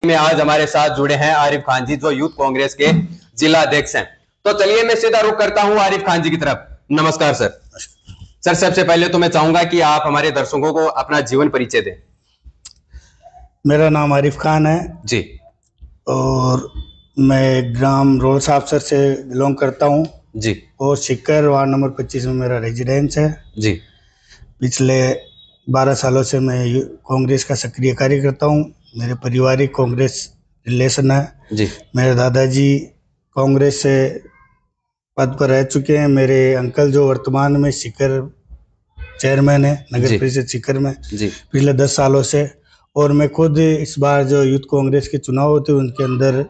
में आज हमारे साथ जुड़े हैं आरिफ खान जी, जो यूथ कांग्रेस के जिला अध्यक्ष हैं। तो चलिए मैं सीधा रुख करता हूं आरिफ खान जी की तरफ। नमस्कार सर। सर, सबसे पहले तो मैं चाहूंगा कि आप हमारे दर्शकों को अपना जीवन परिचय दें। मेरा नाम आरिफ खान है जी। और मैं ग्राम रोल साहबसर से बिलोंग करता हूं जी। और सिक्कर वार्ड नंबर 25 में मेरा रेजिडेंस है। जी। पिछले 12 सालों से मैं कांग्रेस का सक्रिय कार्यकर्ता हूं। मेरे पारिवारिक कांग्रेस रिलेशन है। जी। मेरे दादाजी कांग्रेस से पद पर रह चुके हैं। मेरे अंकल जो वर्तमान में सिक्कर चेयरमैन है नगर परिषद सिक्कर में पिछले 10 सालों से। और मैं खुद इस बार जो यूथ कांग्रेस के चुनाव होते उनके अंदर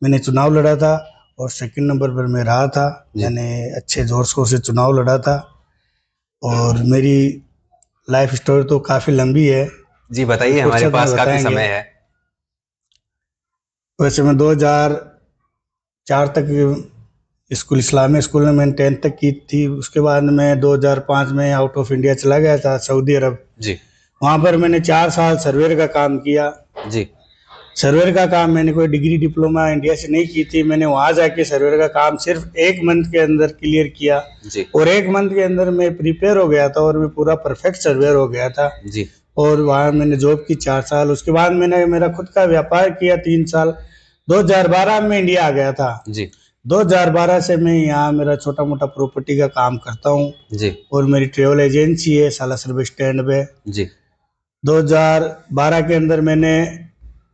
मैंने चुनाव लड़ा था और सेकंड नंबर पर मैं रहा था। मैंने अच्छे जोर शोर से चुनाव लड़ा था और मेरी लाइफ स्टोरी तो काफी लंबी है। जी बताइए, हमारे पास काफी समय है। वैसे मैं 2004 तक स्कूल इस्लामी स्कूल में मैंने 10th तक की थी। उसके बाद मैं 2005 में आउट ऑफ इंडिया चला गया था सऊदी अरब। जी। वहाँ पर मैंने 4 साल सर्वेयर का काम किया। जी। सर्वेयर का काम मैंने कोई डिग्री डिप्लोमा इंडिया से नहीं की थी। मैंने वहाँ जाके सर्वेयर का काम सिर्फ 1 मंथ के अंदर क्लियर किया। जी। और 1 मंथ के अंदर मैं प्रिपेयर हो गया था और मैं पूरा परफेक्ट सर्वेयर हो गया था। जी। और वहाँ मैंने जॉब की 4 साल। उसके बाद मैंने मेरा खुद का व्यापार किया 3 साल। 2012 में इंडिया आ गया था। जी। 2012 से मैं यहाँ मेरा छोटा मोटा प्रॉपर्टी का काम करता हूँ। जी। और मेरी ट्रेवल एजेंसी है सालासर बस स्टैंड पे। जी। 2012 के अंदर मैंने,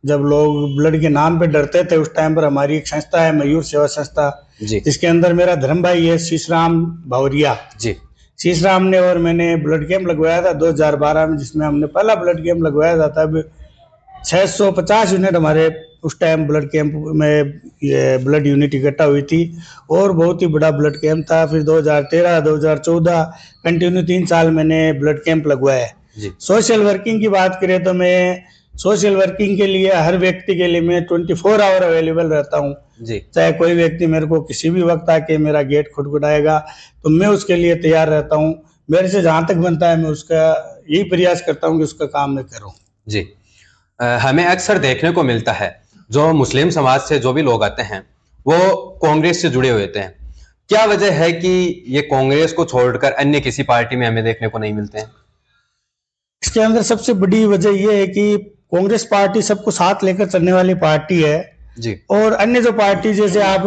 जब लोग ब्लड के नाम पे डरते थे, उस टाइम पर हमारी एक संस्था है मयूर सेवा संस्था, जिसके अंदर मेरा धर्म भाई है शीशराम भावरिया जी। शीशराम ने और मैंने ब्लड कैंप लगवाया था 2012 में, जिसमें हमने पहला ब्लड कैंप लगवाया था। तब 650 यूनिट हमारे उस टाइम ब्लड कैंप में ये ब्लड यूनिट इकट्ठा हुई थी और बहुत ही बड़ा ब्लड कैंप था। फिर 2013 2014 कंटिन्यू 3 साल मैंने ब्लड कैंप लगवाया है। सोशल वर्किंग की बात करें तो मैं सोशल वर्किंग के लिए हर व्यक्ति के लिए मैं 24 आवर अवेलेबल रहता हूँ। चाहे कोई व्यक्ति मेरे को किसी भी वक्त आके मेरा गेट खटखटाएगा तो मैं उसके लिए तैयार रहता हूँ। मेरे से जहाँ तक बनता है मैं उसका यही प्रयास करता हूँ कि उसका काम मैं करूँ। जी। हमें अक्सर देखने को मिलता है जो मुस्लिम समाज से जो भी लोग आते हैं वो कांग्रेस से जुड़े हुए थे। क्या वजह है कि ये कांग्रेस को छोड़कर अन्य किसी पार्टी में हमें देखने को नहीं मिलते हैं? इसके अंदर सबसे बड़ी वजह यह है कि कांग्रेस पार्टी सबको साथ लेकर चलने वाली पार्टी है जी। और अन्य जो पार्टी, जैसे आप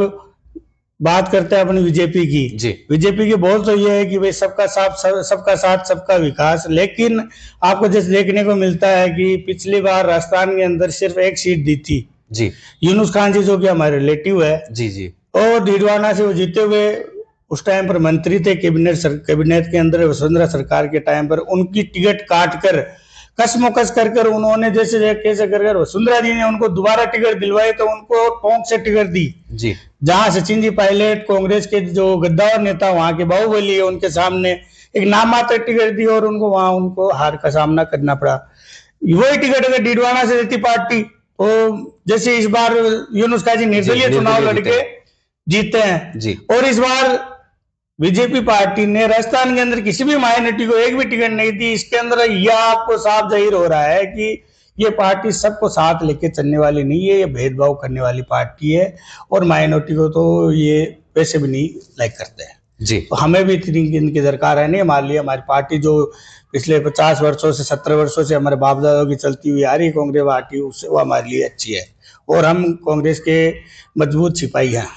बात करते हैं अपनी बीजेपी की जी। बीजेपी की बोल तो यह है कि भाई सबका साथ सबका विकास, लेकिन आपको जैसे देखने को मिलता है कि पिछली बार राजस्थान के अंदर सिर्फ 1 सीट दी थी जी। यूनुस खान जी जो कि हमारे रिलेटिव है जी जी, और डीडवाना से वो जीते हुए उस टाइम पर मंत्री थे कैबिनेट के अंदर वसुंधरा सरकार के टाइम पर। उनकी टिकट काट कर कसमोकस कर उन्होंने जैसे कैसे कर वसुंधरा जी ने उनको दोबारा टिकट दिलवाई तो उनको टोंक से टिकट दी जी। जहां सचिन जी पायलट कांग्रेस के जो गद्दार नेता वहां के बाहुबली है, उनके सामने एक नाममात्र टिकट दी और उनको वहां उनको हार का सामना करना पड़ा। वही टिकट अगर डीडवाना से देती पार्टी तो जैसे इस बार यूनुस खान जी निर्दलीय चुनाव लड़के जीते हैं जी। और इस बार बीजेपी पार्टी ने राजस्थान के अंदर किसी भी माइनॉरिटी को एक भी टिकट नहीं दी। इसके अंदर यह आपको साफ जाहिर हो रहा है कि ये पार्टी सबको साथ लेके चलने वाली नहीं है, ये भेदभाव करने वाली पार्टी है और माइनॉरिटी को तो ये वैसे भी नहीं लाइक करते हैं जी। तो हमें भी इनकी दरकार है नहीं। मान लिया हमारी पार्टी जो पिछले 50 वर्षों से 70 वर्षों से हमारे बाप दादाओं की चलती हुई आ रही कांग्रेस पार्टी, उससे वो हमारे लिए अच्छी है और हम कांग्रेस के मजबूत सिपाही हैं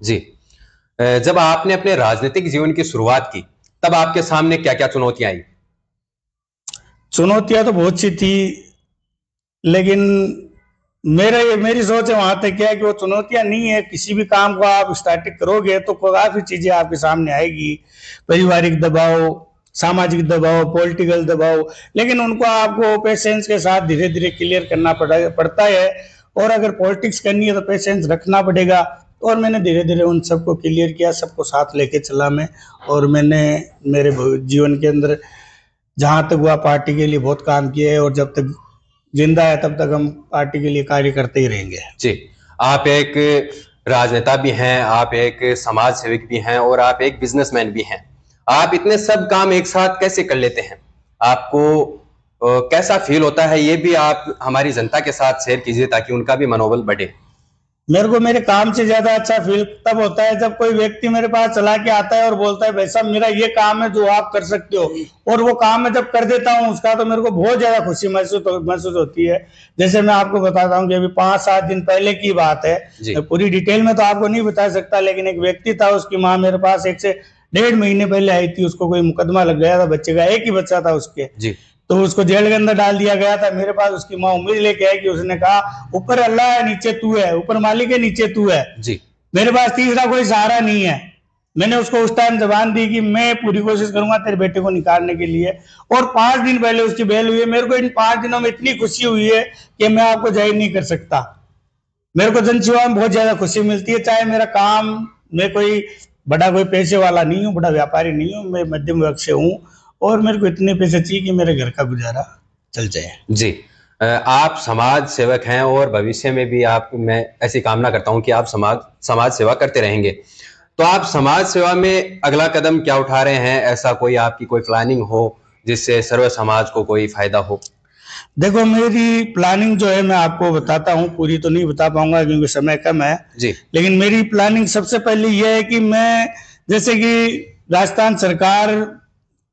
जी। जब आपने अपने राजनीतिक जीवन की शुरुआत की तब आपके सामने क्या क्या चुनौतियां आई? चुनौतियां तो बहुत सी थी, लेकिन मेरी सोच है वहां तक क्या है कि वो चुनौतियां नहीं है। किसी भी काम को आप स्टार्ट करोगे तो काफी चीजें आपके सामने आएगी, पारिवारिक दबाव, सामाजिक दबाव, पॉलिटिकल दबाव, लेकिन उनको आपको पेशेंस के साथ धीरे धीरे क्लियर करना पड़ता है। और अगर पॉलिटिक्स करनी है तो पेशेंस रखना पड़ेगा। और मैंने धीरे धीरे उन सबको क्लियर किया, सबको साथ लेके चला मैं। और मैंने मेरे जीवन के अंदर जहां तक हुआ पार्टी के लिए बहुत काम किया है और जब तक जिंदा है तब तक हम पार्टी के लिए कार्य करते ही रहेंगे जी। आप एक राजनेता भी हैं, आप एक समाज सेवक भी हैं और आप एक बिजनेसमैन भी हैं। आप इतने सब काम एक साथ कैसे कर लेते हैं? आपको कैसा फील होता है, ये भी आप हमारी जनता के साथ शेयर कीजिए ताकि उनका भी मनोबल बढ़े। मेरे को मेरे काम से ज्यादा अच्छा फील तब होता है जब कोई व्यक्ति मेरे पास चला के आता है और बोलता है भाई साहब मेरा ये काम है जो आप कर सकते हो, और वो काम मैं जब कर देता हूँ उसका तो मेरे को बहुत ज्यादा खुशी महसूस होती है। जैसे मैं आपको बताता हूँ कि अभी 5-7 दिन पहले की बात है, मैं पूरी डिटेल में तो आपको नहीं बता सकता, लेकिन एक व्यक्ति था, उसकी माँ मेरे पास 1 से 1.5 महीने पहले आई थी। उसको कोई मुकदमा लग गया था बच्चे का, एक ही बच्चा था उसके, तो उसको जेल के अंदर डाल दिया गया था। मेरे पास उसकी माँ उम्मीद लेके आई कि उसने कहा ऊपर अल्लाह है नीचे तू है, ऊपर मालिक है नीचे तू है जी, मेरे पास तीसरा कोई सहारा नहीं है। मैंने उसको उस टाइम जबान दी कि मैं पूरी कोशिश करूंगा तेरे बेटे को निकालने के लिए, और 5 दिन पहले उसकी बेल हुई है। मेरे को इन 5 दिनों में इतनी खुशी हुई है कि मैं आपको जाहिर नहीं कर सकता। मेरे को जनसेवा में बहुत ज्यादा खुशी मिलती है, चाहे मेरा काम, मैं कोई बड़ा कोई पैसे वाला नहीं हूँ, बड़ा व्यापारी नहीं हूँ, मैं मध्यम वर्ग से हूँ, और मेरे को इतने पैसे चाहिए कि मेरे घर का गुजारा चल जाए। जी, आप समाज सेवक हैं और भविष्य में भी आप, मैं ऐसी कामना करता हूं कि आप समाज सेवा करते रहेंगे। तो आप समाज सेवा में अगला कदम क्या उठा रहे हैं? ऐसा कोई आपकी कोई प्लानिंग हो जिससे सर्व समाज को कोई फायदा हो? देखो, मेरी प्लानिंग जो है मैं आपको बताता हूँ, पूरी तो नहीं बता पाऊंगा क्योंकि समय कम है जी, लेकिन मेरी प्लानिंग सबसे पहले यह है कि मैं, जैसे कि राजस्थान सरकार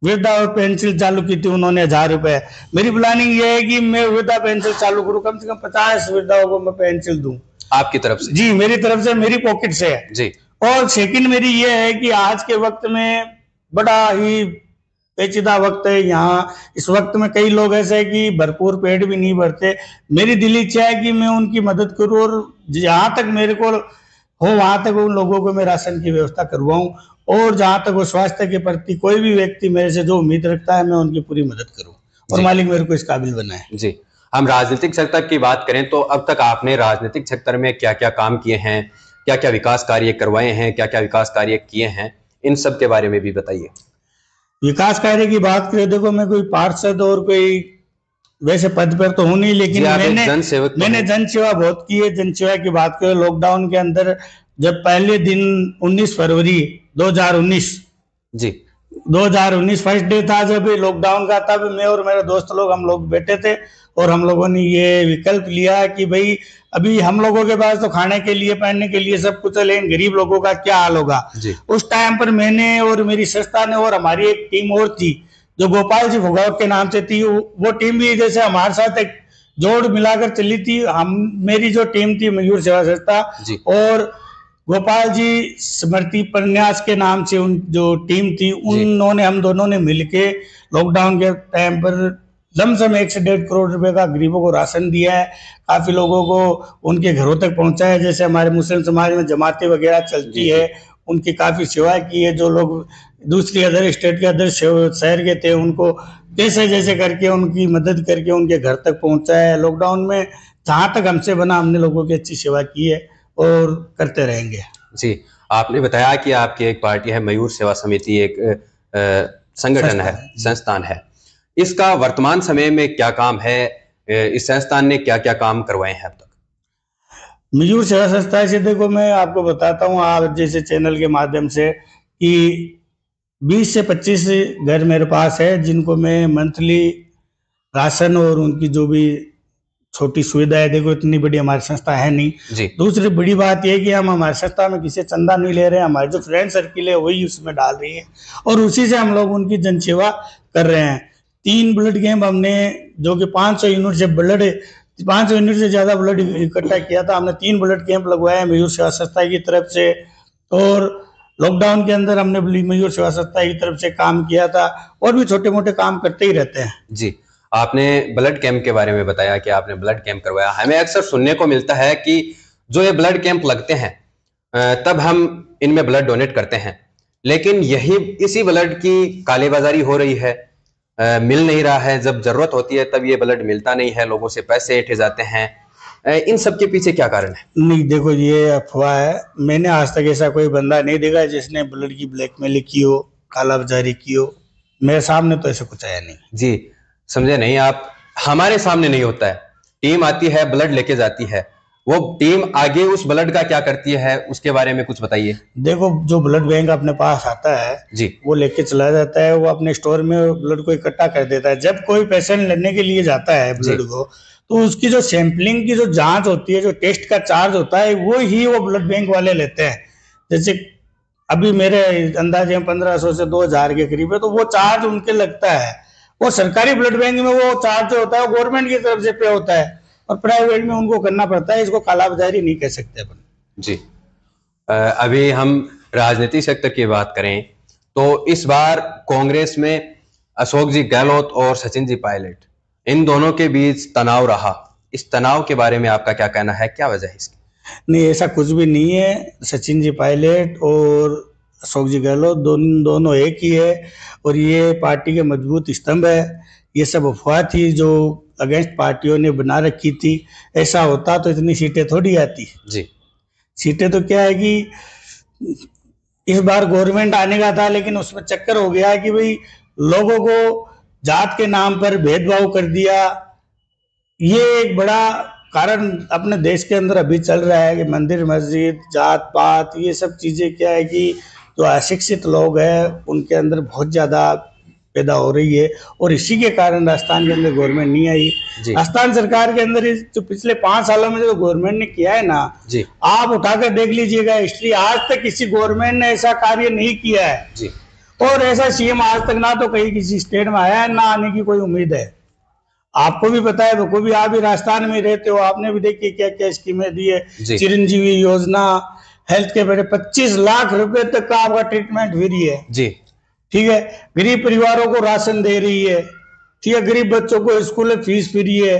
वृद्धा और पेंशन चालू की थी उन्होंने 1000 रुपए, मेरी प्लानिंग ये है कि मैं वृद्धा पेंशन चालू करूं, कम से कम 50 वृद्धाओं को मैं पेंशन दूं आपकी तरफ से। जी, मेरी तरफ से, मेरी पॉकेट से है जी। और सेकंड मेरी ये है कि आज के वक्त में बड़ा ही पेचीदा वक्त है यहाँ। इस वक्त में कई लोग ऐसे हैं कि भरपूर पेट भी नहीं भरते। मेरी दिली इच्छा है कि मैं उनकी मदद करूं, और जहां तक मेरे को हो वहां तक उन लोगों को मैं राशन की व्यवस्था करवाऊं, और जहां तक वो स्वास्थ्य के प्रति कोई भी व्यक्ति मेरे से जो उम्मीद रखता है मैं उनकी पूरी मदद करूं, और मालिक मेरे को इस काबिल बनाए जी। हम राजनीतिक क्षेत्र की बात करें तो अब तक आपने राजनीतिक क्षेत्र में क्या क्या काम किए हैं, क्या क्या विकास कार्य करवाए हैं, क्या क्या विकास कार्य किए हैं, इन सब के बारे में भी बताइए। विकास कार्य की बात करें, देखो मैं कोई पार्षद और कोई वैसे पद पर तो हूं नहीं, लेकिन मैंने जनसेवा बहुत की है। जनसेवा की बात करें, लॉकडाउन के अंदर जब पहले दिन 19 फरवरी 2019 जी, 2019 फर्स्ट डे था जब लॉकडाउन का, तब मैं और मेरे दोस्त लोग, हम लोग बैठे थे और हम लोगों ने ये विकल्प लिया कि भाई अभी हम लोगों के पास तो खाने के लिए, पहनने के लिए सब कुछ है, लेकिन गरीब लोगों का क्या हाल होगा। उस टाइम पर मैंने और मेरी संस्था ने और हमारी एक टीम और थी जो गोपाल जी भोगावत के नाम से थी, वो टीम भी जैसे हमारे साथ एक जोड़ मिलाकर चली थी। मेरी जो टीम थी मयूर सेवा संस्था, और गोपाल जी स्मृति प्रन्यास के नाम से उन जो टीम थी, उन्होंने, हम दोनों ने मिलके लॉकडाउन के टाइम पर लमसम 1 से 1.5 करोड़ रुपए का गरीबों को राशन दिया है। काफी लोगों को उनके घरों तक पहुंचा है। जैसे हमारे मुस्लिम समाज में जमातें वगैरह चलती है, उनकी काफी सेवा की है। जो लोग दूसरी अदर स्टेट के अदर शहर के थे, उनको कैसे जैसे करके उनकी मदद करके उनके घर तक पहुंचा है। लॉकडाउन में जहां तक हमसे बना हमने लोगों की अच्छी सेवा की है और करते रहेंगे जी। आपने बताया कि आपकी एक पार्टी है मयूर सेवा समिति, एक संगठन है, संस्थान है। इसका वर्तमान समय में क्या काम है? इस संस्थान ने क्या क्या काम करवाए हैं अब तक? मयूर सेवा संस्था से, देखो मैं आपको बताता हूँ आप जैसे चैनल के माध्यम से, कि 20 से 25 घर मेरे पास है जिनको मैं मंथली राशन और उनकी जो भी छोटी सुविधा है, देखो इतनी बड़ी हमारी संस्था है नहीं जी। दूसरी बड़ी बात यह कि हम हमारी संस्था में किसी चंदा नहीं ले रहे हैं, हमारे जो फ्रेंड सर्किल है वही उसमें डाल रही है, और उसी से हम लोग उनकी जनसेवा कर रहे हैं। 3 ब्लड कैंप हमने, जो कि 500 यूनिट से 500 यूनिट से ज्यादा ब्लड इकट्ठा किया था, हमने 3 ब्लड कैंप लगवाए मयूर सेवा संस्था की तरफ से। और लॉकडाउन के अंदर हमने मयूर सेवा संस्था की तरफ से काम किया था, और भी छोटे मोटे काम करते ही रहते हैं जी। आपने ब्लड कैंप के बारे में बताया कि आपने ब्लड कैंप करवाया। हमें अक्सर सुनने को मिलता है कि जो ये ब्लड कैंप लगते हैं तब हम इनमें ब्लड डोनेट करते हैं, लेकिन इसी ब्लड की कालेबाजारी हो रही है, मिल नहीं रहा है। जब जरूरत होती है तब ये ब्लड मिलता नहीं है, लोगों से पैसे ऐंठे जाते हैं। इन सब के पीछे क्या कारण है? नहीं, देखो ये अफवाह है। मैंने आज तक ऐसा कोई बंदा नहीं देखा जिसने ब्लड की ब्लैकमेलिंग की हो, कालाबाजारी की हो। मेरे सामने तो ऐसा कुछ आया नहीं जी। समझे नहीं आप, हमारे सामने नहीं होता है। टीम आती है, ब्लड लेके जाती है, वो टीम आगे उस ब्लड का क्या करती है, उसके बारे में कुछ बताइए। देखो, जो ब्लड बैंक अपने पास आता है जी, वो लेके चला जाता है, वो अपने स्टोर में ब्लड को इकट्ठा कर देता है। जब कोई पेशेंट लेने के लिए जाता है ब्लड को, तो उसकी जो सैंपलिंग की जो जांच होती है, जो टेस्ट का चार्ज होता है, वो ही वो ब्लड बैंक वाले लेते हैं। जैसे अभी मेरे अंदाजे में 1500 से 2000 के करीब है, तो वो चार्ज उनके लगता है। वो सरकारी ब्लड बैंक में वो चार्ज जो होता है वो गवर्नमेंट की तरफ से पे होता है, और प्राइवेट में उनको करना पड़ता है। इसको कालाबाजारी नहीं कह सकते अपन। जी। अभी हम राजनीतिक सेक्टर की बात करें तो इस बार कांग्रेस में अशोक जी गहलोत और सचिन जी पायलट, इन दोनों के बीच तनाव रहा। इस तनाव के बारे में आपका क्या कहना है, क्या वजह है इसकी? नहीं, ऐसा कुछ भी नहीं है। सचिन जी पायलट और अशोक जी गहलोत दोनों एक ही है, और ये पार्टी के मजबूत स्तंभ है। ये सब अफवाह थी जो अगेंस्ट पार्टियों ने बना रखी थी। ऐसा होता तो इतनी सीटें थोड़ी आती जी। सीटें तो क्या है कि इस बार गवर्नमेंट आने का था, लेकिन उसमें चक्कर हो गया कि भाई लोगों को जात के नाम पर भेदभाव कर दिया। ये एक बड़ा कारण अपने देश के अंदर अभी चल रहा है कि मंदिर मस्जिद जात पात ये सब चीजें क्या है कि जो अशिक्षित लोग हैं उनके अंदर बहुत ज्यादा पैदा हो रही है, और इसी के कारण राजस्थान के अंदर गवर्नमेंट नहीं आई। राजस्थान सरकार के अंदर जो पिछले 5 सालों में जो गवर्नमेंट ने किया है ना जी, आप उठाकर देख लीजिएगा हिस्ट्री, आज तक किसी गवर्नमेंट ने ऐसा कार्य नहीं किया है जी। और ऐसा सीएम आज तक ना तो कहीं किसी स्टेट में आया है, ना आने की कोई उम्मीद है। आपको भी पता है, बखूबी आप भी राजस्थान में रहते हो, आपने भी देखी क्या क्या स्कीमें दी है। चिरंजीवी योजना, हेल्थ के बेटे 25 लाख रुपए तक का आपका ट्रीटमेंट फ्री है जी, ठीक है। गरीब परिवारों को राशन दे रही है, ठीक है। गरीब बच्चों को स्कूल फीस फ्री है।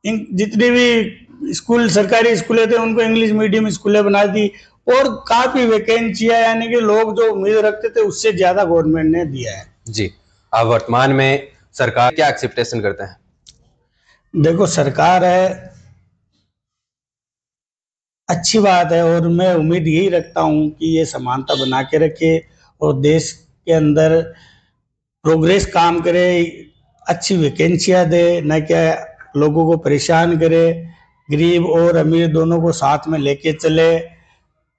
जितने भी स्कूल सरकारी स्कूलें थे उनको इंग्लिश मीडियम स्कूलें बना दी, और काफी वैकेंसियां, यानी कि लोग जो उम्मीद रखते थे उससे ज्यादा गवर्नमेंट ने दिया है जी। अब वर्तमान में सरकार क्या एक्सेप्टेशन करते हैं? देखो, सरकार है, अच्छी बात है, और मैं उम्मीद यही रखता हूं कि ये समानता बना के रखे और देश के अंदर प्रोग्रेस काम करे, अच्छी वैकेंसियां दे, न क्या लोगों को परेशान करे, गरीब और अमीर दोनों को साथ में लेके चले।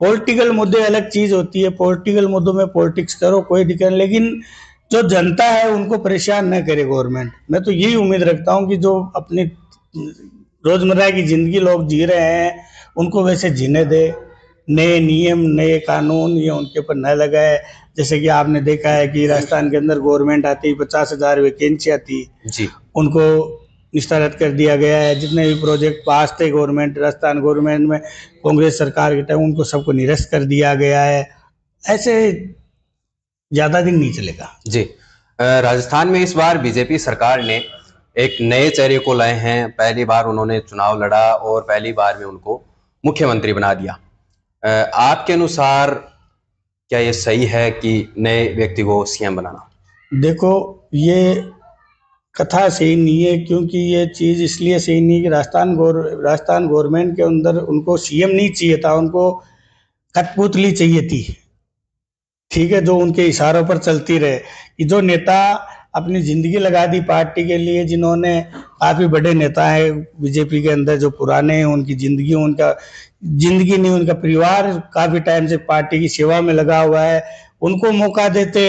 पॉलिटिकल मुद्दे अलग चीज होती है, पॉलिटिकल मुद्दों में पॉलिटिक्स करो, कोई दिक्कत, लेकिन जो जनता है उनको परेशान न करे गवर्नमेंट। मैं तो यही उम्मीद रखता हूँ कि जो अपनी रोजमर्रा की जिंदगी लोग जी रहे हैं उनको वैसे जीने दे, नए नियम नए कानून ये उनके ऊपर न लगाए। जैसे कि आपने देखा है कि राजस्थान के अंदर गवर्नमेंट आती 50,000 वैकेंसी आती जी, उनको निस्तारित कर दिया गया है। जितने भी प्रोजेक्ट पास थे गवर्नमेंट, राजस्थान गवर्नमेंट में कांग्रेस सरकार के टाइम, उनको सबको निरस्त कर दिया गया है। ऐसे ज्यादा दिन नहीं चलेगा जी। राजस्थान में इस बार बीजेपी सरकार ने एक नए चेहरे को लाए हैं। पहली बार उन्होंने चुनाव लड़ा और पहली बार में उनको मुख्यमंत्री बना दिया। आपके अनुसार क्या ये सही है कि नए व्यक्ति को सीएम बनाना? देखो, ये कथा सही नहीं है, क्योंकि ये चीज इसलिए सही नहीं है कि राजस्थान गवर्नमेंट के अंदर उनको सीएम नहीं चाहिए था, उनको कठपुतली चाहिए थी, ठीक है, जो उनके इशारों पर चलती रहे। कि जो नेता अपनी जिंदगी लगा दी पार्टी के लिए, जिन्होंने काफी बड़े नेता हैं बीजेपी के अंदर जो पुराने हैं, उनकी जिंदगी नहीं, उनका परिवार काफी टाइम से पार्टी की सेवा में लगा हुआ है, उनको मौका देते।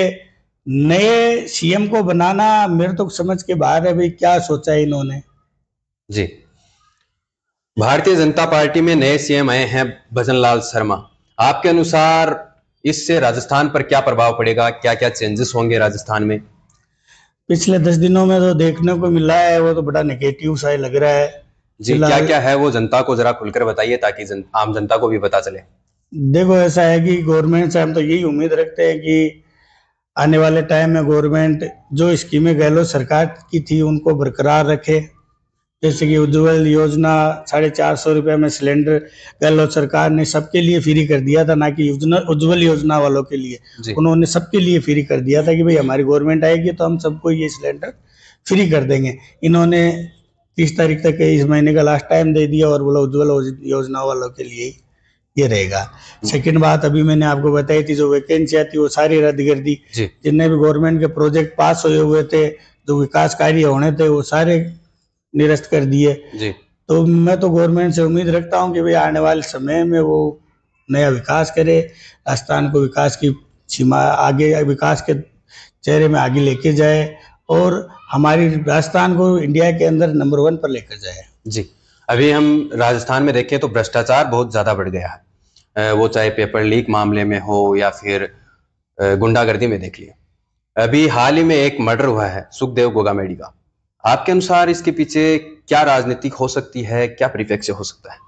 नए सीएम को बनाना मेरे तो समझ के बाहर है। भाई क्या सोचा है इन्होंने जी। भारतीय जनता पार्टी में नए सीएम आए हैं भजन लाल शर्मा। आपके अनुसार इससे राजस्थान पर क्या प्रभाव पड़ेगा, क्या क्या चेंजेस होंगे राजस्थान में? पिछले 10 दिनों में जो देखने को मिला है वो तो बड़ा नेगेटिव सा लग रहा है जी। क्या क्या है वो जनता को जरा खुलकर बताइए ताकि आम जनता को भी पता चले। देखो, ऐसा है कि गवर्नमेंट से हम तो यही उम्मीद रखते हैं कि आने वाले टाइम में गवर्नमेंट जो स्कीमें गहलोत सरकार की थी उनको बरकरार रखे। जैसे कि उज्ज्वल योजना 450 रुपये में सिलेंडर गहलोत सरकार ने सबके लिए फ्री कर दिया था, ना कि उज्ज्वल योजना वालों के लिए। उन्होंने सबके लिए फ्री कर दिया था कि भाई हमारी गवर्नमेंट आएगी तो हम सबको ये सिलेंडर फ्री कर देंगे। इन्होंने 30 तारीख तक इस महीने का लास्ट टाइम दे दिया और बोला उज्ज्वल योजना वालों के लिए ये रहेगा। सेकंड बात अभी मैंने आपको बताई थी, जो वैकेंसी आती वो सारी रद्द कर दी। जितने भी गवर्नमेंट के प्रोजेक्ट पास हुए थे, जो विकास कार्य होने थे, वो सारे निरस्त कर दिए। तो मैं तो गवर्नमेंट से उम्मीद रखता हूँ कि भाई आने वाले समय में वो नया विकास करे, राजस्थान को विकास की सीमा आगे, विकास के चेहरे में आगे लेके जाए और हमारी राजस्थान को इंडिया के अंदर नंबर 1 पर लेकर जाए। जी, अभी हम राजस्थान में देखें तो भ्रष्टाचार बहुत ज्यादा बढ़ गया है, वो चाहे पेपर लीक मामले में हो या फिर गुंडागर्दी में देख लिया। अभी हाल ही में एक मर्डर हुआ है सुखदेव गोगामेडी का। आपके अनुसार इसके पीछे क्या राजनीतिक हो सकती है, क्या परिप्रेक्ष्य हो सकता है?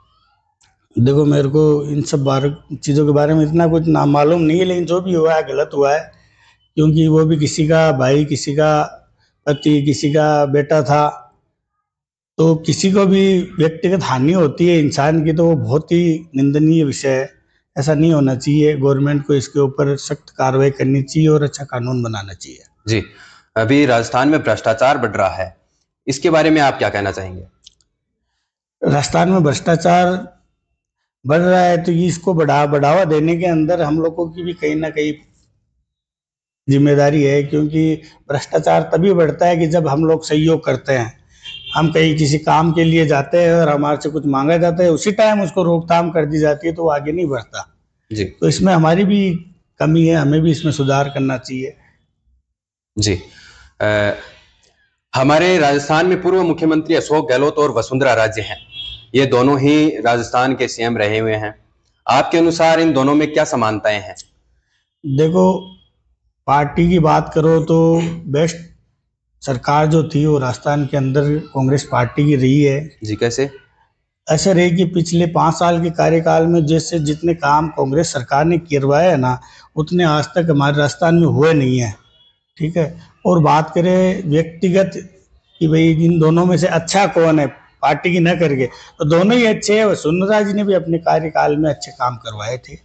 देखो, मेरे को इन सब चीज़ों के बारे में इतना कुछ ना मालूम नहीं है, लेकिन जो भी हुआ है गलत हुआ है, क्योंकि वो भी किसी का भाई, किसी का पति, किसी का बेटा था। तो किसी को भी व्यक्तिगत हानि होती है इंसान की, तो वो बहुत ही निंदनीय विषय है। ऐसा नहीं होना चाहिए। गवर्नमेंट को इसके ऊपर सख्त कार्रवाई करनी चाहिए और अच्छा कानून बनाना चाहिए। जी, अभी राजस्थान में भ्रष्टाचार बढ़ रहा है, इसके बारे में आप क्या कहना चाहेंगे? राजस्थान में भ्रष्टाचार बढ़ रहा है तो इसको बढ़ावा देने के अंदर हम लोगों की भी कहीं ना कहीं जिम्मेदारी है, क्योंकि भ्रष्टाचार तभी बढ़ता है कि जब हम लोग सहयोग करते हैं। हम कहीं किसी काम के लिए जाते हैं और हमारे से कुछ मांगा जाता है, उसी टाइम उसको रोकथाम कर दी जाती है, तो वो आगे नहीं बढ़ता। जी, तो इसमें हमारी भी कमी है, हमें भी इसमें सुधार करना चाहिए। जी, हमारे राजस्थान में पूर्व मुख्यमंत्री अशोक गहलोत और वसुंधरा राजे हैं, ये दोनों ही राजस्थान के सीएम रहे हुए हैं। आपके अनुसार इन दोनों में क्या समानताएं हैं? देखो, पार्टी की बात करो तो बेस्ट सरकार जो थी वो राजस्थान के अंदर कांग्रेस पार्टी की रही है। जी, कैसे? ऐसा रही कि पिछले 5 साल के कार्यकाल में जैसे जितने काम कांग्रेस सरकार ने करवाए है ना, उतने आज तक हमारे राजस्थान में हुए नहीं है। ठीक है। और बात करें व्यक्तिगत कि भाई इन दोनों में से अच्छा कौन है पार्टी की न करके, तो दोनों ही अच्छे हैं। वसुंधरा जी ने भी अपने कार्यकाल में अच्छे काम करवाए थे।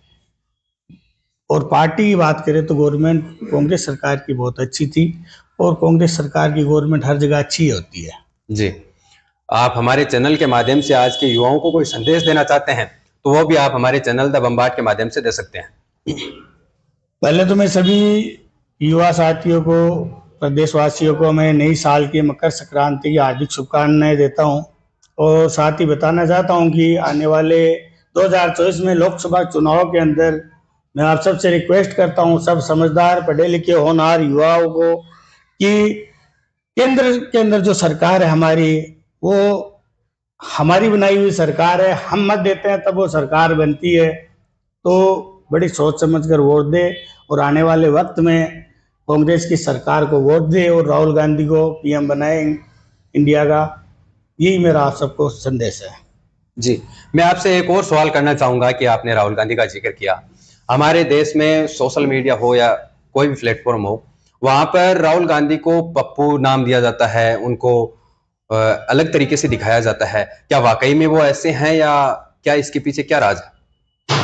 और पार्टी की बात करें तो गवर्नमेंट कांग्रेस सरकार की बहुत अच्छी थी, और कांग्रेस सरकार की गवर्नमेंट हर जगह अच्छी होती है। जी, आप हमारे चैनल के माध्यम से आज के युवाओं को कोई संदेश देना चाहते हैं तो वो भी आप हमारे चैनल द बम्बार्ड के माध्यम से दे सकते हैं। पहले तो मैं सभी युवा साथियों को, प्रदेशवासियों को मैं नई साल की मकर संक्रांति की हार्दिक शुभकामनाएं देता हूं, और साथ ही बताना चाहता हूं कि आने वाले 2024 में लोकसभा चुनाव के अंदर मैं आप सबसे रिक्वेस्ट करता हूं, सब समझदार पढ़े लिखे होनहार युवाओं को, कि केंद्र के अंदर जो सरकार है हमारी, वो हमारी बनाई हुई सरकार है। हम मत देते हैं तब वो सरकार बनती है। तो बड़ी सोच समझकर वोट दे और आने वाले वक्त में कांग्रेस की सरकार को वोट दे और राहुल गांधी को पीएम बनाए इंडिया का। यही मेरा आप सबको संदेश है। जी, मैं आपसे एक और सवाल करना चाहूंगा कि आपने राहुल गांधी का जिक्र किया। हमारे देश में सोशल मीडिया हो या कोई भी प्लेटफॉर्म हो, वहां पर राहुल गांधी को पप्पू नाम दिया जाता है, उनको अलग तरीके से दिखाया जाता है। क्या वाकई में वो ऐसे हैं या क्या इसके पीछे क्या राज है?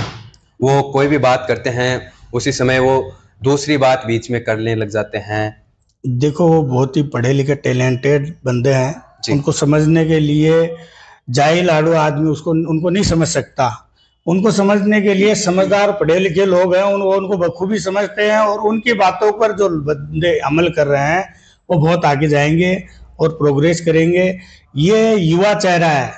वो कोई भी बात करते हैं उसी समय वो दूसरी बात बीच में करने लग जाते हैं। देखो, वो बहुत ही पढ़े लिखे टैलेंटेड बंदे हैं, उनको समझने के लिए जाहिल आड़ू आदमी उनको नहीं समझ सकता। उनको समझने के लिए समझदार पढ़े लिखे लोग हैं, उनको बखूबी समझते हैं, और उनकी बातों पर जो बंदे अमल कर रहे हैं वो बहुत आगे जाएंगे और प्रोग्रेस करेंगे। ये युवा चेहरा है,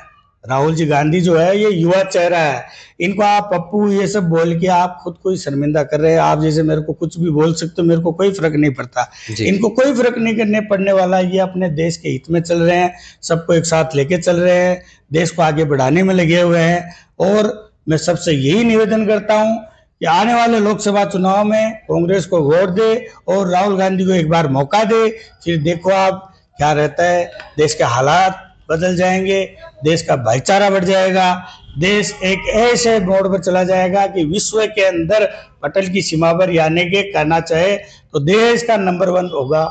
राहुल जी गांधी जो है ये युवा चेहरा है। इनको आप पप्पू ये सब बोल के आप खुद को ही शर्मिंदा कर रहे हैं। आप जैसे मेरे को कुछ भी बोल सकते हो, मेरे को कोई फर्क नहीं पड़ता। इनको कोई फर्क नहीं करने पड़ने वाला। ये अपने देश के हित में चल रहे हैं, सबको एक साथ लेके चल रहे हैं, देश को आगे बढ़ाने में लगे हुए हैं। और मैं सबसे यही निवेदन करता हूं कि आने वाले लोकसभा चुनाव में कांग्रेस को वोट दे और राहुल गांधी को एक बार मौका दे। फिर देखो आप क्या रहता है, देश के हालात बदल जाएंगे, देश का भाईचारा बढ़ जाएगा, देश एक ऐसे मोड़ पर चला जाएगा कि विश्व के अंदर पटल की सीमा पर यानी के कहना चाहे तो देश का नंबर 1 होगा,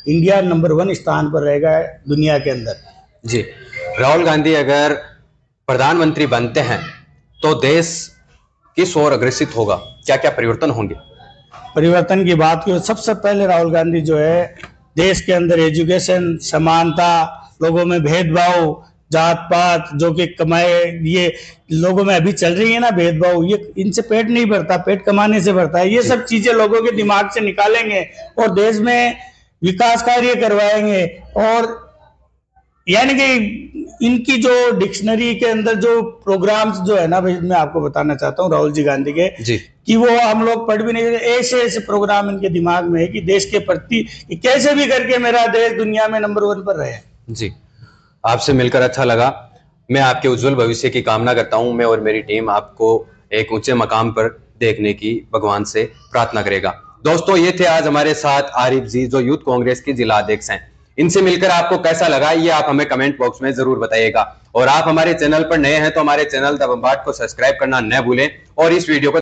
इंडिया नंबर 1 स्थान पर रहेगा दुनिया के अंदर। जी, राहुल गांधी अगर प्रधानमंत्री बनते हैं तो देश किस ओर अग्रसित होगा, क्या क्या परिवर्तन होंगे? परिवर्तन की बात की सबसे पहले राहुल गांधी जो है देश के अंदर एजुकेशन, समानता, लोगों में भेदभाव, जात पात जो कि कमाए, ये लोगों में अभी चल रही है ना भेदभाव, ये इनसे पेट नहीं भरता, पेट कमाने से भरता है। ये सब चीजें लोगों के दिमाग से निकालेंगे और देश में विकास कार्य करवाएंगे। और यानी कि इनकी जो डिक्शनरी के अंदर जो प्रोग्राम्स जो है ना भाई, मैं आपको बताना चाहता हूँ राहुल जी गांधी के जी, कि वो हम लोग पढ़ भी नहीं, ऐसे ऐसे प्रोग्राम इनके दिमाग में है कि देश के प्रति कैसे भी करके मेरा देश दुनिया में नंबर 1 पर रहे। जी, आपसे मिलकर अच्छा लगा। मैं आपके उज्जवल भविष्य की कामना करता हूं। मैं और मेरी टीम आपको एक ऊंचे मकाम पर देखने की भगवान से प्रार्थना करेगा। दोस्तों, ये थे आज हमारे साथ आरिफ जी, जो यूथ कांग्रेस के जिला अध्यक्ष हैं। इनसे मिलकर आपको कैसा लगा, ये आप हमें कमेंट बॉक्स में जरूर बताइएगा। और आप हमारे चैनल पर नए हैं तो हमारे चैनल द बम्बार्ड को सब्सक्राइब करना न भूलें और इस वीडियो को